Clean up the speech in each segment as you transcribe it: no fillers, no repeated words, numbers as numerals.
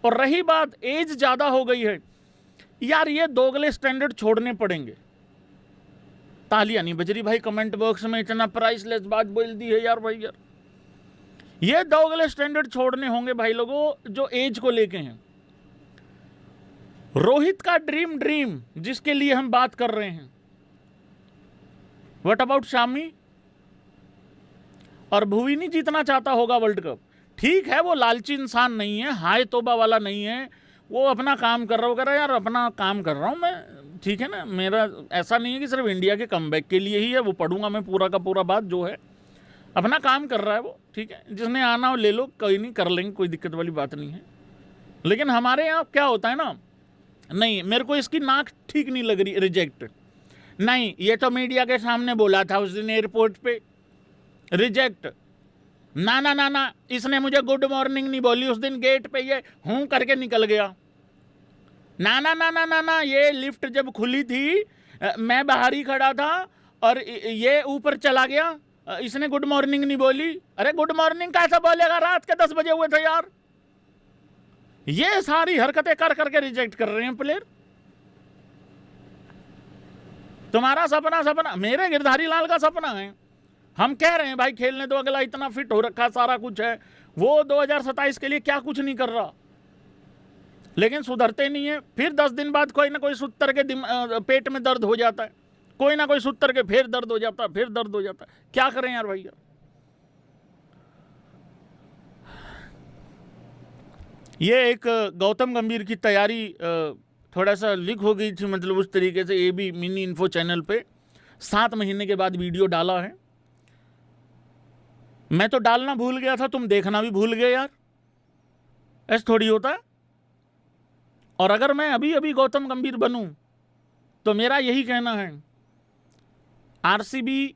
और रही बात एज ज़्यादा हो गई है, यार ये दोगले स्टैंडर्ड छोड़ने पड़ेंगे। तालियां नहीं बज रही भाई कमेंट बॉक्स में, इतना प्राइसलेस बात बोल दी है यार भाई यार। ये दोगले स्टैंडर्ड छोड़ने होंगे भाई लोगों जो एज को लेके हैं। रोहित का ड्रीम जिसके लिए हम बात कर रहे हैं, व्हाट अबाउट शामी? और भुवी नहीं जीतना चाहता होगा वर्ल्ड कप, ठीक है, वो लालची इंसान नहीं है, हाय तोबा वाला नहीं है, वो अपना काम कर रहा हो, कह रहा है यार अपना काम कर रहा हूँ मैं, ठीक है ना, मेरा ऐसा नहीं है कि सिर्फ इंडिया के कमबैक के लिए ही है, वो पढ़ूंगा मैं पूरा का पूरा बात जो है, अपना काम कर रहा है वो, ठीक है, जिसने आना हो ले लो, कोई नहीं, कर लेंगे, कोई दिक्कत वाली बात नहीं है। लेकिन हमारे यहाँ क्या होता है ना, नहीं मेरे को इसकी नाक ठीक नहीं लग रही, रिजेक्ट नहीं, ये तो मीडिया के सामने बोला था उस दिन एयरपोर्ट पे, रिजेक्ट, ना ना ना ना, इसने मुझे गुड मॉर्निंग नहीं बोली उस दिन गेट पे, ये हूं करके निकल गया, ना ना ना ना ना ना, ये लिफ्ट जब खुली थी मैं बाहर ही खड़ा था और ये ऊपर चला गया, इसने गुड मॉर्निंग नहीं बोली। अरे गुड मॉर्निंग कैसा बोलेगा, रात के 10 बजे हुए थे यार। ये सारी हरकतें कर करके रिजेक्ट कर रहे हैं प्लेयर। तुम्हारा सपना मेरे गिरधारी लाल का सपना है, हम कह रहे हैं भाई खेलने दो, अगला इतना फिट हो रखा, सारा कुछ है, वो 2027 के लिए क्या कुछ नहीं कर रहा, लेकिन सुधरते नहीं है। फिर 10 दिन बाद कोई ना कोई सुत्तर के पेट में दर्द हो जाता है, कोई ना कोई सुत्तर के फिर दर्द हो जाता है, फिर दर्द हो जाता है, क्या करें यार भैया। ये एक गौतम गंभीर की तैयारी थोड़ा सा लीक हो गई थी, मतलब उस तरीके से, ये भी मिनी इन्फो चैनल पे 7 महीने के बाद वीडियो डाला है। मैं तो डालना भूल गया था, तुम देखना भी भूल गए यार, ऐसा थोड़ी होता है। और अगर मैं अभी अभी गौतम गंभीर बनूं तो मेरा यही कहना है, आरसीबी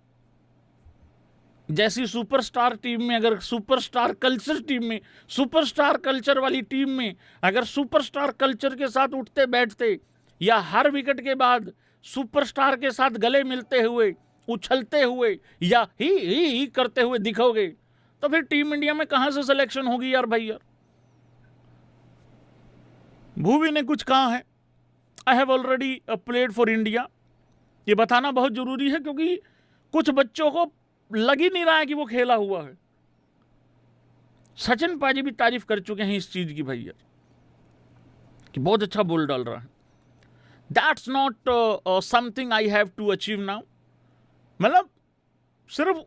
जैसी सुपरस्टार टीम में, अगर सुपरस्टार कल्चर टीम में, सुपरस्टार कल्चर वाली टीम में अगर सुपरस्टार कल्चर के साथ उठते बैठते या हर विकेट के बाद सुपरस्टार के साथ गले मिलते हुए, उछलते हुए या ही करते हुए दिखोगे, तो फिर टीम इंडिया में कहां से सिलेक्शन होगी यार भाई यार। भुवी ने कुछ कहा है, I have already played for India, ये बताना बहुत जरूरी है, क्योंकि कुछ बच्चों को लग ही नहीं रहा है कि वो खेला हुआ है। सचिन पाजी भी तारीफ कर चुके हैं इस चीज की भैया, कि बहुत अच्छा बॉल डाल रहा है। That's not something I have to achieve now, मतलब सिर्फ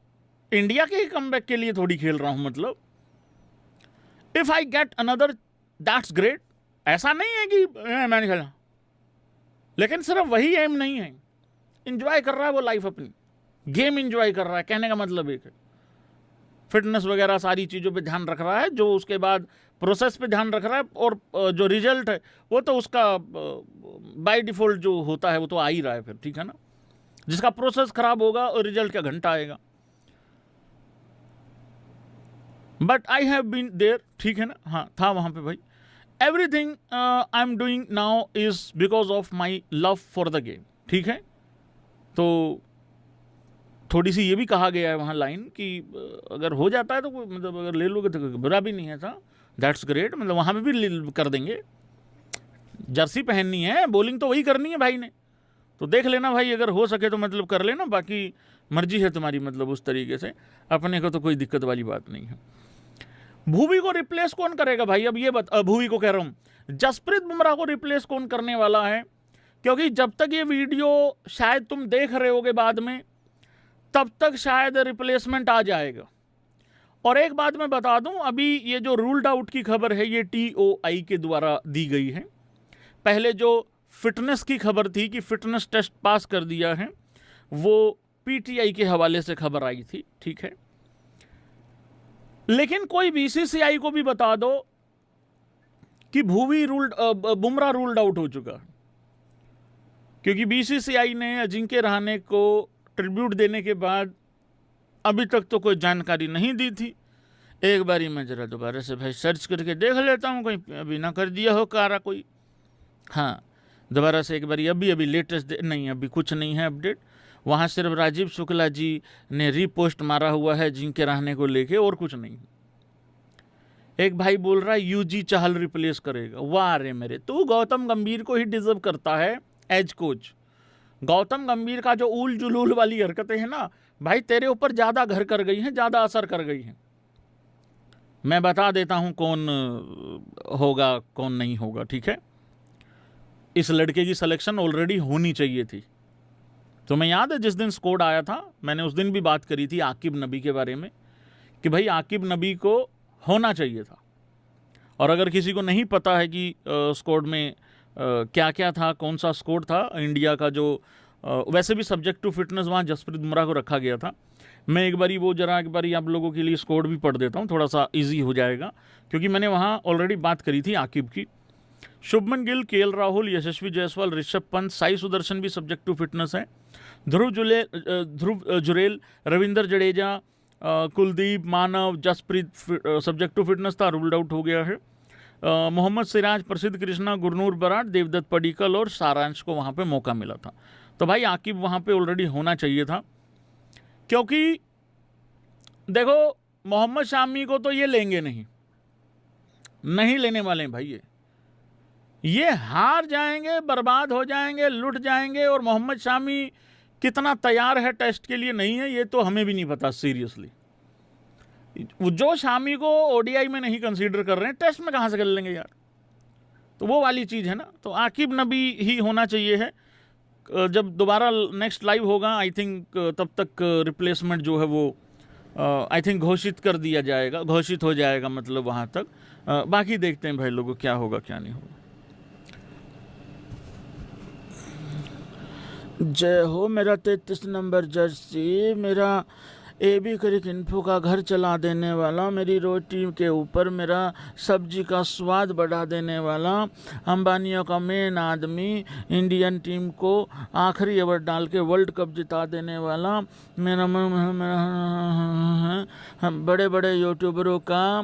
इंडिया के ही कमबैक के लिए थोड़ी खेल रहा हूं, मतलब if I get another that's great, ऐसा नहीं है कि मैंने खेला, लेकिन सिर्फ वही एम नहीं है, इंजॉय कर रहा है वो लाइफ अपनी, गेम इंजॉय कर रहा है, कहने का मतलब एक है, फिटनेस वगैरह सारी चीज़ों पे ध्यान रख रहा है, जो उसके बाद प्रोसेस पे ध्यान रख रहा है, और जो रिजल्ट है वो तो उसका बाय डिफॉल्ट जो होता है वो तो आ ही रहा है फिर, ठीक है ना, जिसका प्रोसेस खराब होगा और रिजल्ट क्या घंटा आएगा। But I have been there, ठीक है ना, हाँ था वहाँ पे भाई। Everything I am doing now is because of my love for the game, ठीक है। तो थोड़ी सी ये भी कहा गया है वहाँ लाइन कि अगर हो जाता है तो कोई, मतलब अगर ले लोगे तो बुरा भी नहीं है था, दैट्स ग्रेट, मतलब वहाँ पे भी कर देंगे। जर्सी पहननी है, बॉलिंग तो वही करनी है भाई ने, तो देख लेना भाई, अगर हो सके तो मतलब कर लेना, बाकी मर्जी है तुम्हारी, मतलब उस तरीके से, अपने को तो कोई दिक्कत वाली बात नहीं है। भुवी को रिप्लेस कौन करेगा भाई, अब ये भुवी को कह रहा हूँ, जसप्रीत बुमराह को रिप्लेस कौन करने वाला है, क्योंकि जब तक ये वीडियो शायद तुम देख रहे होगे बाद में, तब तक शायद रिप्लेसमेंट आ जाएगा। और एक बात मैं बता दूं, अभी ये जो रूल्ड आउट की खबर है ये TOI के द्वारा दी गई है। पहले जो फिटनेस की खबर थी कि फिटनेस टेस्ट पास कर दिया है, वो PTI के हवाले से खबर आई थी, ठीक है। लेकिन कोई BCCI को भी बता दो कि बुमराह रूल्ड आउट हो चुका है, क्योंकि BCCI ने अजिंक्य रहाणे को ट्रिब्यूट देने के बाद अभी तक तो कोई जानकारी नहीं दी थी। एक बारी मैं ज़रा दोबारा से भाई सर्च करके देख लेता हूँ, कहीं अभी ना कर दिया हो कारा कोई। हाँ, दोबारा से एक बारी, अभी लेटेस्ट नहीं, अभी कुछ नहीं है अपडेट। वहाँ सिर्फ राजीव शुक्ला जी ने रीपोस्ट मारा हुआ है अजिंक्य रहाणे को लेके, और कुछ नहीं। एक भाई बोल रहा है यूजी चाहल रिप्लेस करेगा। वाह रे मेरे, तू गौतम गंभीर को ही डिजर्व करता है एज कोच। गौतम गंभीर का जो उल जुलूल वाली हरकतें हैं ना भाई, तेरे ऊपर ज़्यादा घर कर गई हैं, ज़्यादा असर कर गई हैं। मैं बता देता हूं कौन होगा कौन नहीं होगा, ठीक है। इस लड़के की सिलेक्शन ऑलरेडी होनी चाहिए थी। तुम्हें याद है जिस दिन स्कोड आया था, मैंने उस दिन भी बात करी थी आकिब नबी के बारे में कि भाई आकिब नबी को होना चाहिए था। और अगर किसी को नहीं पता है कि स्कोड में क्या क्या था, कौन सा स्कोड था इंडिया का, जो वैसे भी सब्जेक्ट टू फिटनेस वहाँ जसप्रीत बुमराह को रखा गया था। मैं एक बारी आप लोगों के लिए स्कोड भी पढ़ देता हूँ, थोड़ा सा इजी हो जाएगा, क्योंकि मैंने वहाँ ऑलरेडी बात करी थी आकिब की। शुभमन गिल, केएल राहुल, यशस्वी जायसवाल, ऋषभ पंत, साई सुदर्शन भी सब्जेक्ट टू फिटनेस है। ध्रुव जुरेल, रविंद्र जडेजा, कुलदीप, मानव, जसप्रीत सब्जेक्ट टू फिटनेस था, रूल्ड आउट हो गया है। मोहम्मद सिराज, प्रसिद्ध कृष्णा, गुरनूर बराड़, देवदत्त पडिक्कल और सारांश को वहाँ पे मौका मिला था। तो भाई आकिब वहाँ पे ऑलरेडी होना चाहिए था, क्योंकि देखो मोहम्मद शामी को तो ये लेंगे नहीं लेने वाले हैं भाई। ये हार जाएंगे, बर्बाद हो जाएंगे, लुट जाएंगे। और मोहम्मद शामी कितना तैयार है टेस्ट के लिए नहीं है ये तो हमें भी नहीं पता सीरियसली। जो शामी को ओडीआई में नहीं कंसीडर कर रहे हैं, टेस्ट में कहाँ से कर लेंगे यार। तो वो वाली चीज़ है ना। तो आकिब नबी ही होना चाहिए है। जब दोबारा नेक्स्ट लाइव होगा आई थिंक तब तक रिप्लेसमेंट जो है वो आई थिंक घोषित कर दिया जाएगा, घोषित हो जाएगा मतलब वहाँ तक। बाकी देखते हैं भाई लोगों क्या होगा क्या नहीं होगा। जय हो मेरा 33 नंबर जर्सी, मेरा एबी क्रिक इन्फो का घर चला देने वाला, मेरी रोटी के ऊपर मेरा सब्जी का स्वाद बढ़ा देने वाला, अंबानियों का मेन आदमी, इंडियन टीम को आखिरी ओवर डाल के वर्ल्ड कप जिता देने वाला, मेरा बड़े बड़े यूट्यूबरों का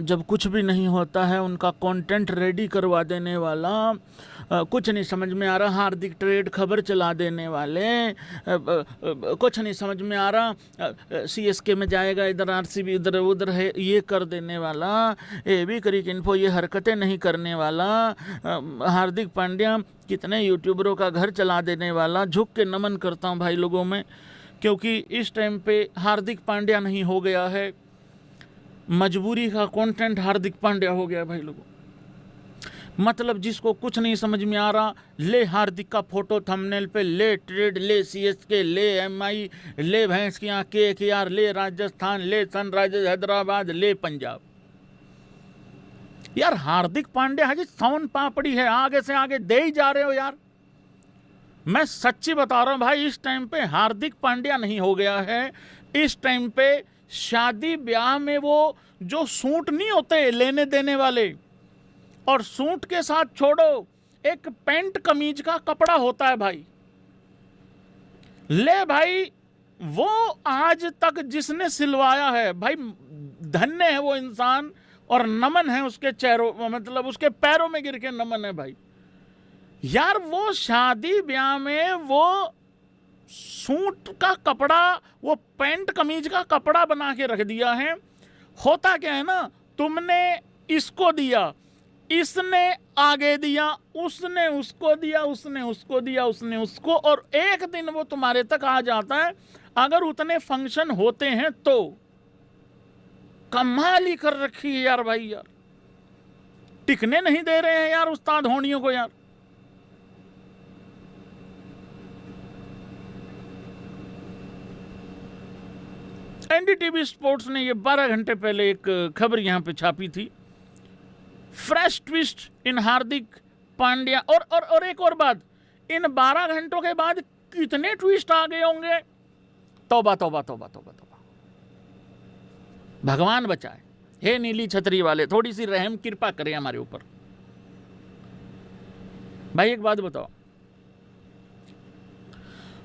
जब कुछ भी नहीं होता है उनका कंटेंट रेडी करवा देने वाला, कुछ नहीं समझ में आ रहा हार्दिक ट्रेड खबर चला देने वाले, कुछ नहीं समझ में आ रहा सीएसके में जाएगा, इधर आरसीबी इधर उधर है, ये कर देने वाला, एबी क्रिक इन्फो ये हरकतें नहीं करने वाला, हार्दिक पांड्या कितने यूट्यूबरों का घर चला देने वाला। झुक के नमन करता हूँ भाई लोगों में, क्योंकि इस टाइम पे हार्दिक पांड्या नहीं हो गया है, मजबूरी का कंटेंट हार्दिक पांड्या हो गया भाई लोगों। मतलब जिसको कुछ नहीं समझ में आ रहा, ले हार्दिक का फोटो थंबनेल पे, ले ट्रेड, ले सीएसके, ले एमआई, ले भैंस की आंख केकेआर, ले राजस्थान, ले सनराइजर्स हैदराबाद, ले पंजाब। यार हार्दिक पांड्या हाजी सोन पापड़ी है, आगे से आगे दे ही जा रहे हो यार। मैं सच्ची बता रहा हूं भाई, इस टाइम पे हार्दिक पांड्या नहीं हो गया है। इस टाइम पे शादी ब्याह में वो जो सूट नहीं होते लेने देने वाले, और सूट के साथ छोड़ो एक पैंट कमीज का कपड़ा होता है भाई, ले भाई वो आज तक जिसने सिलवाया है भाई धन्य है वो इंसान, और नमन है उसके चेहरों, मतलब उसके पैरों में गिर के नमन है भाई। यार वो शादी ब्याह में वो सूट का कपड़ा, वो पैंट कमीज का कपड़ा बना के रख दिया है। होता क्या है ना, तुमने इसको दिया, इसने आगे दिया, उसने उसको दिया, उसने उसको दिया, उसने उसको, और एक दिन वो तुम्हारे तक आ जाता है। अगर उतने फंक्शन होते हैं तो कमाल ही कर रखी है यार भाई। यार टिकने नहीं दे रहे हैं यार उस्ताद होनियों को यार। एनडीटीवी स्पोर्ट्स ने ये 12 घंटे पहले एक खबर यहां पे छापी थी, fresh twist in Hardik Pandya. और एक और बात, इन 12 घंटों के बाद कितने ट्विस्ट आ गए होंगे। तौबा तौबा तौबा तौबा तौबा, भगवान बचाए। हे नीली छतरी वाले, थोड़ी सी रहम कृपा करें हमारे ऊपर। भाई एक बात बताओ,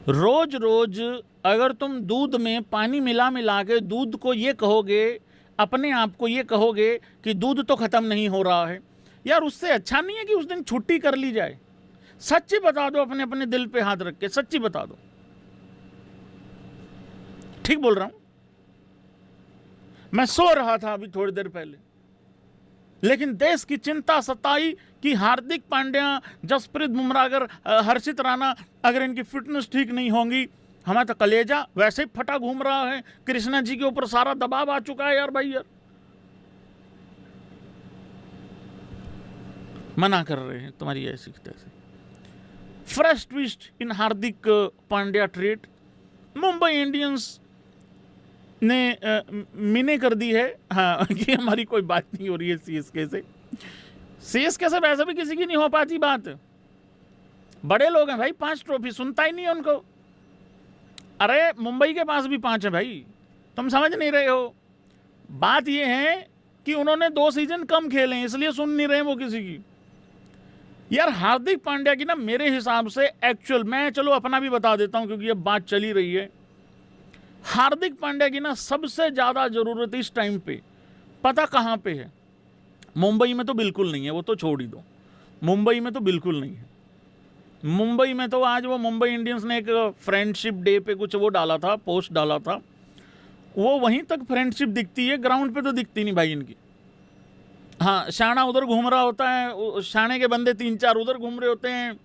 रोज रोज अगर तुम दूध में पानी मिला मिला के दूध को ये कहोगे, अपने आप को ये कहोगे कि दूध तो खत्म नहीं हो रहा है, यार उससे अच्छा नहीं है कि उस दिन छुट्टी कर ली जाए। सच्ची बता दो, अपने अपने दिल पे हाथ रख के सच्ची बता दो। ठीक बोल रहा हूं, मैं सो रहा था अभी थोड़ी देर पहले, लेकिन देश की चिंता सताई कि हार्दिक पांड्या, जसप्रीत बुमराह, अगर हर्षित राणा अगर इनकी फिटनेस ठीक नहीं होंगी, हमारा तो कलेजा वैसे ही फटा घूम रहा है। कृष्णा जी के ऊपर सारा दबाव आ चुका है यार भाई यार, मना कर रहे हैं तुम्हारी ऐसी तैसी। Fresh twist in Hardik Pandya trade. Mumbai Indians ने मिने कर दी है, हाँ, कि हमारी कोई बात नहीं हो रही है सीएसके से। सीएसके से वैसे भी किसी की नहीं हो पाती बात, बड़े लोग हैं भाई, 5 ट्रॉफी, सुनता ही नहीं है उनको। अरे मुंबई के पास भी 5 है भाई, तुम समझ नहीं रहे हो। बात यह है कि उन्होंने 2 सीजन कम खेले हैं, इसलिए सुन नहीं रहे वो किसी की। यार हार्दिक पांड्या की ना मेरे हिसाब से एक्चुअल, मैं चलो अपना भी बता देता हूं क्योंकि ये बात चली रही है, हार्दिक पांड्या की ना सबसे ज्यादा जरूरत इस टाइम पे पता कहां पे है? मुंबई में तो बिल्कुल नहीं है, वो तो छोड़ ही दो, मुंबई में तो बिल्कुल नहीं है। मुंबई में तो आज वो मुंबई इंडियंस ने एक फ्रेंडशिप डे पे कुछ वो डाला था, पोस्ट डाला था, वो वहीं तक फ्रेंडशिप दिखती है, ग्राउंड पे तो दिखती नहीं भाई इनकी। हाँ, शाना उधर घूम रहा होता है, शाने के बंदे 3-4 उधर घूम रहे होते हैं,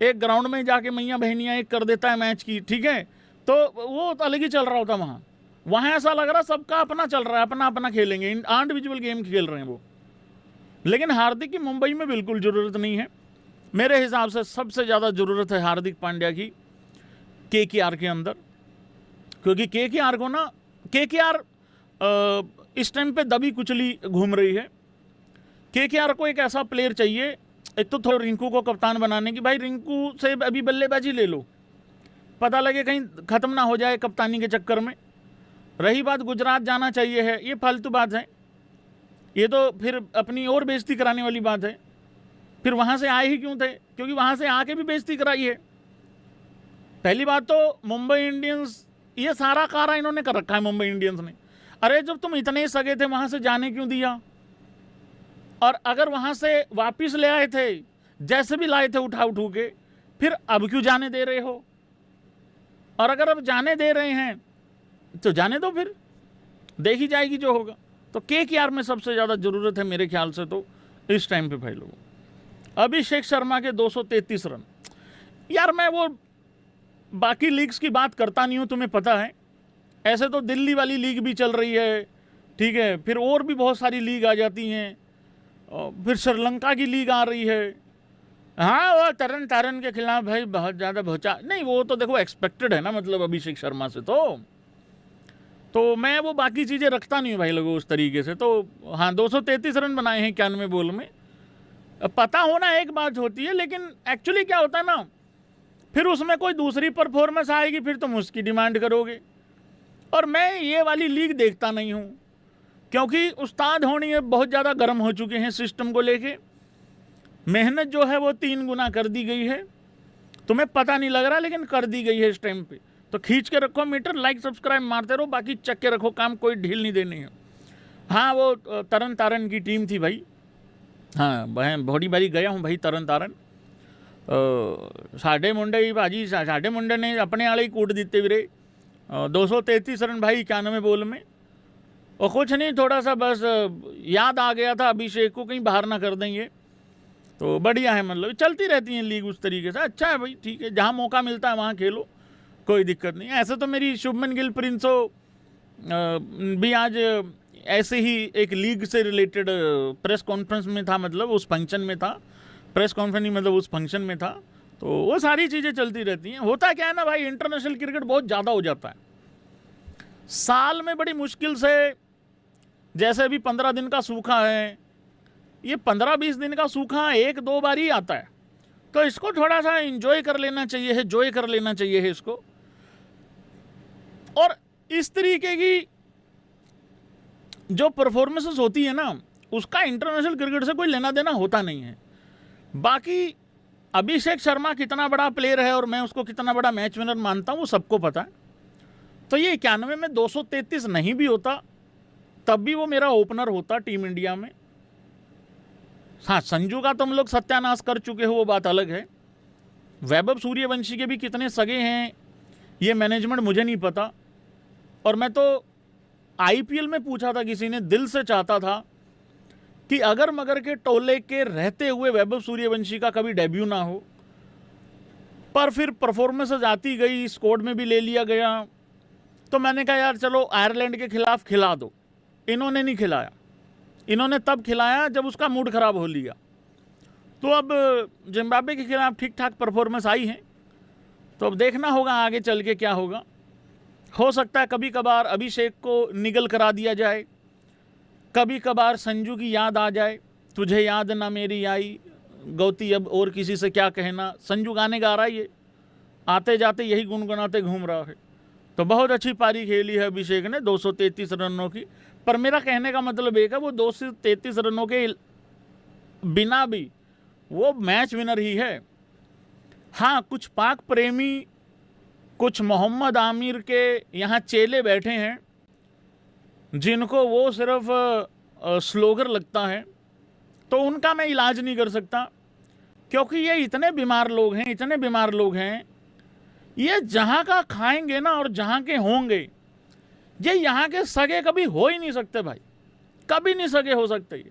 एक ग्राउंड में जाके मैया बहनियाँ एक कर देता है मैच की, ठीक है, तो वो तो अलग ही चल रहा होता वहाँ। वहाँ ऐसा लग रहा सबका अपना चल रहा है, अपना अपना खेलेंगे, इंडिविजुअल गेम खेल रहे हैं वो। लेकिन हार्दिक की मुंबई में बिल्कुल ज़रूरत नहीं है। मेरे हिसाब से सबसे ज़्यादा ज़रूरत है हार्दिक पांड्या की केकेआर के अंदर, क्योंकि केकेआर को ना, केकेआर इस टाइम पे दबी कुचली घूम रही है। केकेआर को एक ऐसा प्लेयर चाहिए, एक तो थोड़ा रिंकू को कप्तान बनाने की, भाई रिंकू से अभी बल्लेबाजी ले लो, पता लगे कहीं ख़त्म ना हो जाए कप्तानी के चक्कर में। रही बात गुजरात जाना चाहिए है, ये फालतू बात है, ये तो फिर अपनी और बेइज्जती कराने वाली बात है। फिर वहाँ से आए ही क्यों थे? क्योंकि वहाँ से आके भी बेइज्जती कराई है। पहली बात तो मुंबई इंडियंस, ये सारा कारा इन्होंने कर रखा है मुंबई इंडियंस ने। अरे जब तुम इतने सगे थे वहाँ से जाने क्यों दिया? और अगर वहाँ से वापस ले आए थे, जैसे भी लाए थे उठा उठू के, फिर अब क्यों जाने दे रहे हो? और अगर अब जाने दे रहे हैं तो जाने दो, फिर देखी जाएगी जो होगा। तो केकेआर में सबसे ज़्यादा ज़रूरत है मेरे ख्याल से तो इस टाइम पे भाई लोगों। अभिषेक शर्मा के 233 रन। यार मैं वो बाकी लीग्स की बात करता नहीं हूँ, तुम्हें पता है। ऐसे तो दिल्ली वाली लीग भी चल रही है, ठीक है, फिर और भी बहुत सारी लीग आ जाती हैं, फिर श्रीलंका की लीग आ रही है। हाँ, वो तरन तारन के खिलाफ भाई बहुत ज़्यादा भौचा नहीं, वो तो देखो एक्सपेक्टेड है ना, मतलब अभिषेक शर्मा से तो मैं वो बाकी चीज़ें रखता नहीं हूँ भाई लोगों उस तरीके से। तो हाँ, 233 रन बनाए हैं 91 बॉल में। पता होना एक बात होती है, लेकिन एक्चुअली क्या होता है ना, फिर उसमें कोई दूसरी परफॉर्मेंस आएगी, फिर तुम उसकी डिमांड करोगे। और मैं ये वाली लीग देखता नहीं हूँ, क्योंकि उस्ताद होनी है बहुत ज़्यादा गर्म हो चुके हैं सिस्टम को लेके। मेहनत जो है वो 3 गुना कर दी गई है, तुम्हें पता नहीं लग रहा लेकिन कर दी गई है इस टाइम पे। तो खींच के रखो मीटर, लाइक सब्सक्राइब मारते रहो, बाकी चक के रखो काम, कोई ढील नहीं देनी है। हाँ, वो तरन तारन की टीम थी भाई, हाँ बहन बड़ी बारी गया हूँ भाई तरन तारन। साढ़े मुंडे ही भाजी, साढ़े मुंडे ने अपने आले ही कूट देते वीरे। 233 रन भाई 91 बॉल में। और कुछ नहीं, थोड़ा सा बस याद आ गया था अभिषेक को कहीं बाहर ना कर देंगे, तो बढ़िया है। मतलब चलती रहती हैं लीग उस तरीके से, अच्छा है भाई, ठीक है, जहाँ मौका मिलता है वहाँ खेलो, कोई दिक्कत नहीं। ऐसे तो मेरी शुभमन गिल प्रिंसो भी आज ऐसे ही एक लीग से रिलेटेड प्रेस कॉन्फ्रेंस में था, मतलब उस फंक्शन में था, प्रेस कॉन्फ्रेंस नहीं मतलब उस फंक्शन में था। तो वो सारी चीज़ें चलती रहती हैं। होता क्या है ना भाई, इंटरनेशनल क्रिकेट बहुत ज़्यादा हो जाता है, साल में बड़ी मुश्किल से, जैसे अभी 15 दिन का सूखा है, ये 15-20 दिन का सूखा 1-2 बार ही आता है। तो इसको थोड़ा सा एंजॉय कर लेना चाहिए है, एंजॉय कर लेना चाहिए है इसको। और इस तरीके की जो परफॉर्मेंसेस होती है ना, उसका इंटरनेशनल क्रिकेट से कोई लेना देना होता नहीं है। बाकी अभिषेक शर्मा कितना बड़ा प्लेयर है और मैं उसको कितना बड़ा मैच विनर मानता हूँ वो सबको पता है। तो ये 91 में 233 नहीं भी होता तब भी वो मेरा ओपनर होता टीम इंडिया में। हाँ, संजू का तुम लोग सत्यानाश कर चुके हो, वो बात अलग है। वैभव सूर्यवंशी के भी कितने सगे हैं ये मैनेजमेंट मुझे नहीं पता। और मैं तो आईपीएल में पूछा था, किसी ने दिल से चाहता था कि अगर मगर के टोले के रहते हुए वैभव सूर्यवंशी का कभी डेब्यू ना हो, पर फिर परफॉर्मेंसेज आती गई, स्क्वाड में भी ले लिया गया, तो मैंने कहा यार चलो आयरलैंड के खिलाफ खिला दो। इन्होंने नहीं खिलाया, इन्होंने तब खिलाया जब उसका मूड खराब हो लिया। तो अब जिम्बाब्वे के खिलाफ ठीक ठाक परफॉर्मेंस आई है, तो अब देखना होगा आगे चल के क्या होगा। हो सकता है कभी कभार अभिषेक को निगल करा दिया जाए, कभी कभार संजू की याद आ जाए, तुझे याद ना मेरी आई, गौती अब और किसी से क्या कहना। संजू गाने गा रहा है, ये आते जाते यही गुनगुनाते घूम रहा है। तो बहुत अच्छी पारी खेली है अभिषेक ने 233 रनों की। पर मेरा कहने का मतलब एक है, वो 233 रनों के बिना भी वो मैच विनर ही है। हाँ, कुछ पाक प्रेमी, कुछ मोहम्मद आमिर के यहाँ चेले बैठे हैं जिनको वो सिर्फ स्लोगर लगता है, तो उनका मैं इलाज नहीं कर सकता, क्योंकि ये इतने बीमार लोग हैं, इतने बीमार लोग हैं। ये जहाँ का खाएंगे ना और जहाँ के होंगे, ये यहाँ के सगे कभी हो ही नहीं सकते भाई, कभी नहीं सगे हो सकते ये।